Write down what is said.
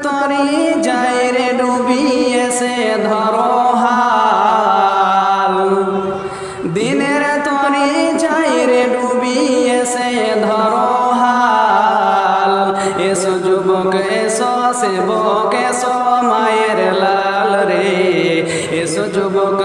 তরি যায় রে ডুবিয়েছে ধরো হাল, দিনের তরি যায় রে ডুবিয়েছে ধরো হাল। এসো যুবক এসো সেবক এসো মায়ের লাল রে, এসো যুবক